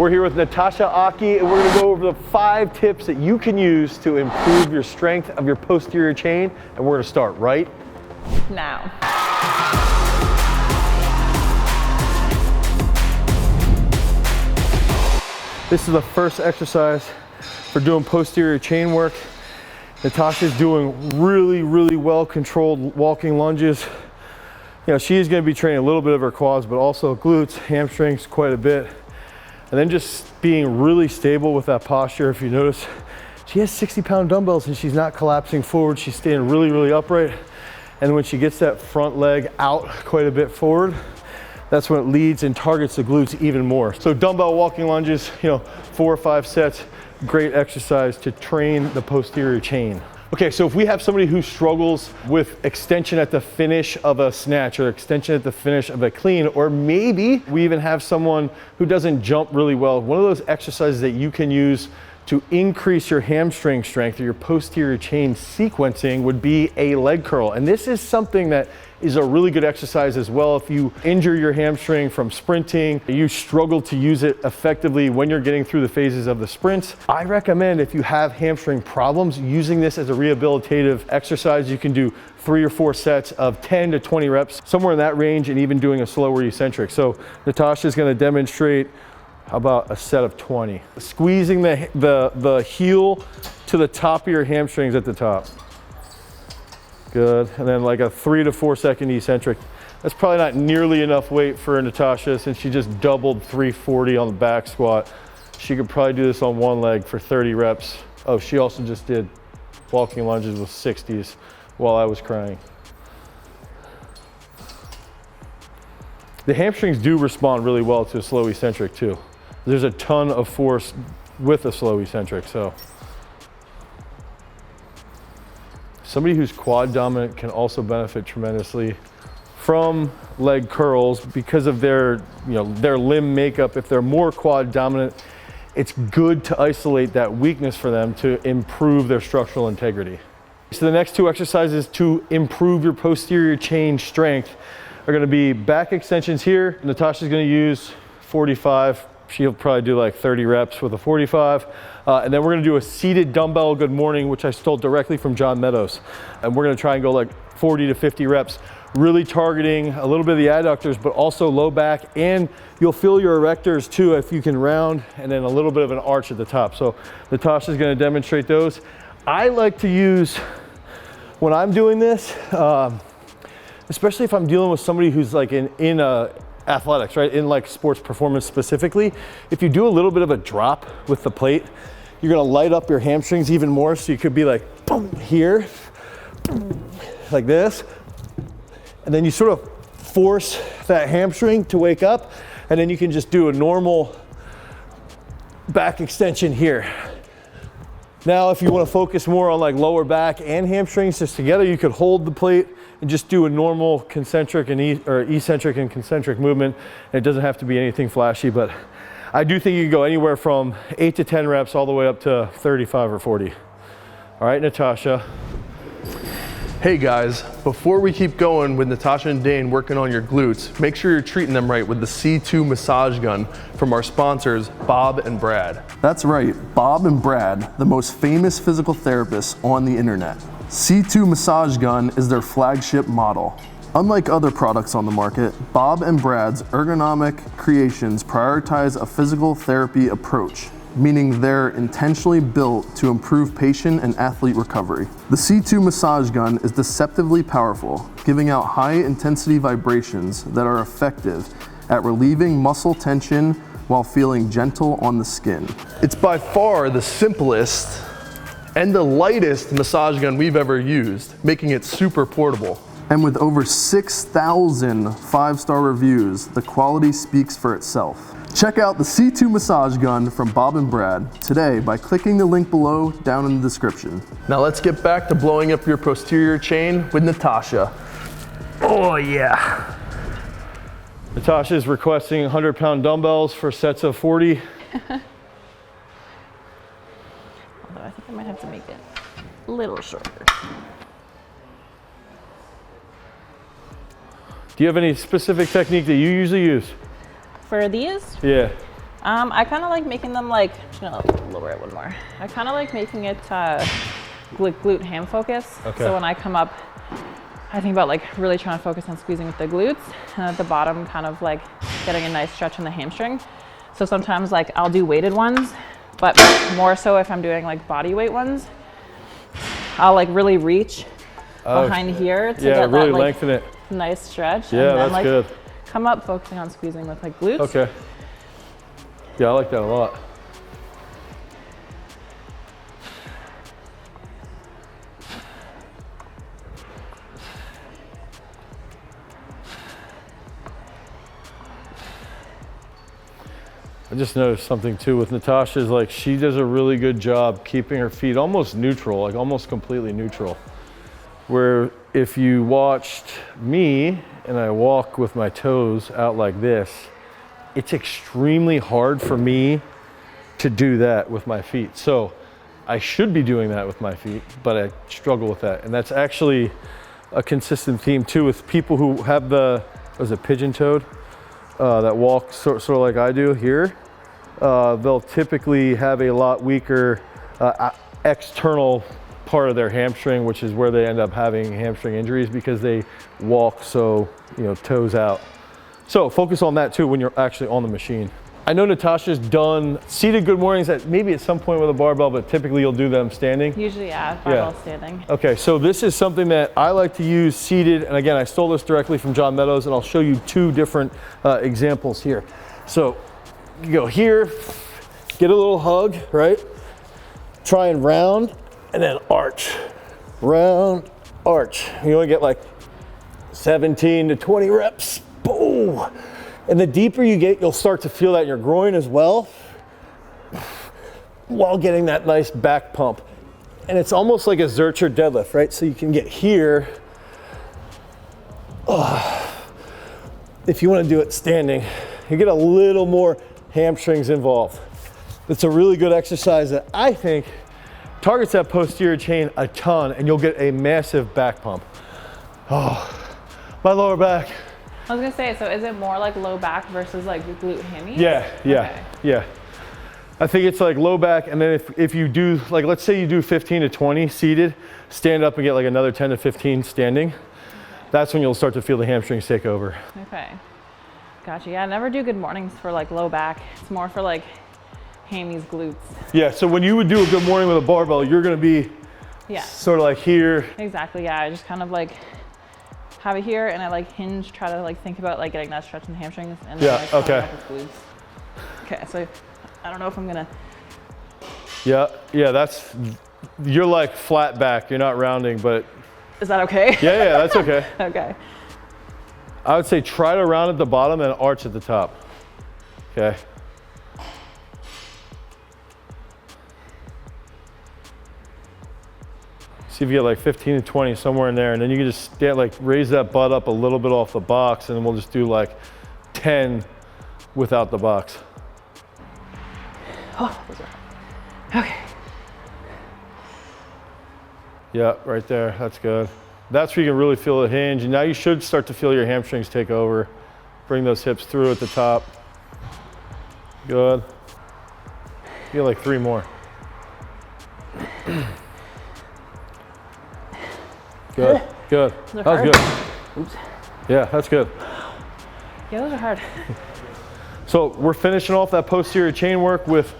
We're here with Natasha Aughey, and we're gonna go over the 5 tips that you can use to improve your strength of your posterior chain, and we're gonna start right now. This is the first exercise for doing posterior chain work. Natasha's doing really well controlled walking lunges. You know, she's gonna be training a little bit of her quads, but also glutes, hamstrings quite a bit. And then just being really stable with that posture. If you notice, she has 60-pound dumbbells and she's not collapsing forward. She's staying really upright. And when she gets that front leg out quite a bit forward, that's when it leads and targets the glutes even more. So dumbbell walking lunges, 4 or 5 sets, great exercise to train the posterior chain. Okay, so if we have somebody who struggles with extension at the finish of a snatch or extension at the finish of a clean, or maybe we even have someone who doesn't jump really well, one of those exercises that you can use to increase your hamstring strength or your posterior chain sequencing would be a leg curl. And this is something that is a really good exercise as well. If you injure your hamstring from sprinting, you struggle to use it effectively when you're getting through the phases of the sprints, I recommend, if you have hamstring problems, using this as a rehabilitative exercise. You can do 3 or 4 sets of 10 to 20 reps, somewhere in that range, and even doing a slower eccentric. So Natasha's gonna demonstrate, how about a set of 20? Squeezing the heel to the top of your hamstrings at the top. Good, and then like a 3 to 4 second eccentric. That's probably not nearly enough weight for Natasha since she just doubled 340 on the back squat. She could probably do this on one leg for 30 reps. Oh, she also just did walking lunges with 60s while I was crying. The hamstrings do respond really well to a slow eccentric too. There's a ton of force with a slow eccentric, so. Somebody who's quad dominant can also benefit tremendously from leg curls because of their limb makeup. If they're more quad dominant, it's good to isolate that weakness for them to improve their structural integrity. So the next 2 exercises to improve your posterior chain strength are gonna be back extensions here. Natasha's gonna use 45. She'll probably do like 30 reps with a 45. And then we're gonna do a seated dumbbell good morning, which I stole directly from John Meadows. And we're gonna try and go like 40 to 50 reps, really targeting a little bit of the adductors, but also low back. And you'll feel your erectors too if you can round, and then a little bit of an arch at the top. So Natasha's gonna demonstrate those. I like to use, when I'm doing this, especially if I'm dealing with somebody who's like in athletics, right? In like sports performance specifically, if you do a little bit of a drop with the plate, you're gonna light up your hamstrings even more. So you could be like, boom, here, boom, like this. And then you sort of force that hamstring to wake up. And then you can just do a normal back extension here. Now, if you wanna focus more on like lower back and hamstrings just together, you could hold the plate and just do a normal concentric and eccentric and concentric movement. And it doesn't have to be anything flashy, but I do think you can go anywhere from 8 to 10 reps all the way up to 35 or 40. All right, Natasha. Hey guys, before we keep going with Natasha and Dane working on your glutes, make sure you're treating them right with the C2 massage gun from our sponsors, Bob and Brad. That's right, Bob and Brad, the most famous physical therapists on the internet. C2 massage gun is their flagship model. Unlike other products on the market, Bob and Brad's ergonomic creations prioritize a physical therapy approach, meaning they're intentionally built to improve patient and athlete recovery. The C2 massage gun is deceptively powerful, giving out high-intensity vibrations that are effective at relieving muscle tension while feeling gentle on the skin. It's by far the simplest and the lightest massage gun we've ever used, making it super portable. And with over 6,000 5-star reviews, the quality speaks for itself. Check out the C2 massage gun from Bob and Brad today by clicking the link below down in the description. Now let's get back to blowing up your posterior chain with Natasha. Oh yeah. Natasha's requesting 100-pound dumbbells for sets of 40. Although I think I might have to make it a little shorter. Do you have any specific technique that you usually use? For these? Yeah. I kind of like making them like, lower it one more. I kind of like making it glute ham focus. Okay. So when I come up, I think about like really trying to focus on squeezing with the glutes, and at the bottom kind of like getting a nice stretch in the hamstring. So sometimes like I'll do weighted ones, but more so if I'm doing like body weight ones, I'll like really reach behind here to get really that like lengthen it. nice stretch. Yeah, and then that's like good. come up focusing on squeezing with like glutes. Okay. Yeah, I like that a lot. I just noticed something too with Natasha is like she does a really good job keeping her feet almost neutral, like almost completely neutral. Where if you watched me and I walk with my toes out like this, it's extremely hard for me to do that with my feet. So I should be doing that with my feet, but I struggle with that. And that's actually a consistent theme too with people who have the, pigeon-toed, that walk sort of like I do here. They'll typically have a lot weaker external part of their hamstring, which is where they end up having hamstring injuries because they walk so, toes out. So focus on that too when you're actually on the machine. I know Natasha's done seated good mornings at maybe at some point with a barbell, but typically you'll do them standing. Usually, barbell standing. Okay, so this is something that I like to use seated, and again, I stole this directly from John Meadows, and I'll show you two different examples here. So you go here, get a little hug, right? Try and round, and then arch. Round, arch. You only get like 17 to 20 reps. Boom. And the deeper you get, you'll start to feel that in your groin as well, while getting that nice back pump. And it's almost like a Zercher deadlift, right? So you can get here. If you want to do it standing, you get a little more hamstrings involved. It's a really good exercise that I think targets that posterior chain a ton, and you'll get a massive back pump. Oh, my lower back. I was gonna say, so is it more like low back versus like glute hammy? Yeah. I think it's like low back, and then if you do, like let's say you do 15 to 20 seated, stand up and get like another 10 to 15 standing. That's when you'll start to feel the hamstrings take over. Okay, gotcha. Yeah, I never do good mornings for like low back. It's more for like hammies, glutes. Yeah, so when you would do a good morning with a barbell, you're gonna be sort of like here. Exactly, yeah, I just kind of like have it here, and I like hinge, try to like think about like getting that stretch in the hamstrings, and then like okay. up with glutes. Okay, so I don't know if I'm gonna. Yeah, that's, you're like flat back, you're not rounding, but. Is that okay? Yeah, that's okay. Okay. I would say try to round at the bottom and arch at the top. Okay. See if you get like 15 to 20 somewhere in there, and then you can just stand, like raise that butt up a little bit off the box, and then we'll just do like 10 without the box. Oh, those are okay. Yeah, right there, that's good. That's where you can really feel the hinge, and now you should start to feel your hamstrings take over. Bring those hips through at the top. Good. You get like 3 more. Good. That was good. Oops. Yeah, that's good. Yeah, those are hard. So we're finishing off that posterior chain work with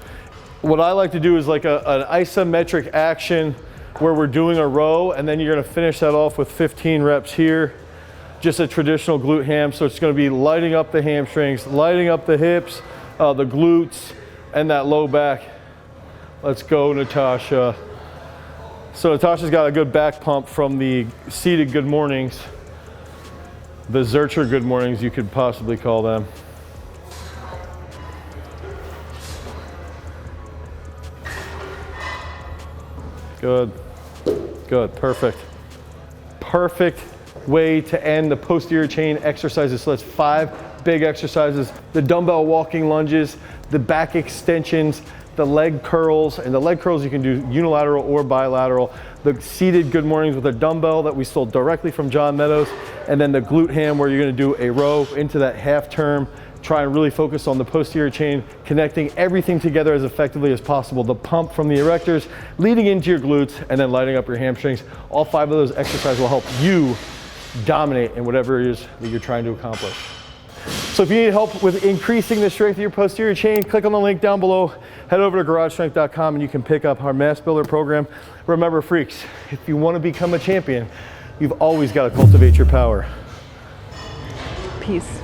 what I like to do is like an isometric action where we're doing a row, and then you're gonna finish that off with 15 reps here. Just a traditional glute ham. So it's gonna be lighting up the hamstrings, lighting up the hips, the glutes, and that low back. Let's go, Natasha. So Natasha's got a good back pump from the seated good mornings, the Zercher good mornings, you could possibly call them. Good, perfect. Perfect way to end the posterior chain exercises. So that's 5 big exercises: the dumbbell walking lunges, the back extensions, the leg curls, and the leg curls you can do unilateral or bilateral, the seated good mornings with a dumbbell that we stole directly from John Meadows, and then the glute ham where you're gonna do a row into that half term try and really focus on the posterior chain, connecting everything together as effectively as possible. The pump from the erectors, leading into your glutes, and then lighting up your hamstrings. All 5 of those exercises will help you dominate in whatever it is that you're trying to accomplish. So if you need help with increasing the strength of your posterior chain, click on the link down below, head over to garagestrength.com and you can pick up our Mass Builder program. Remember, freaks, if you want to become a champion, you've always got to cultivate your power. Peace.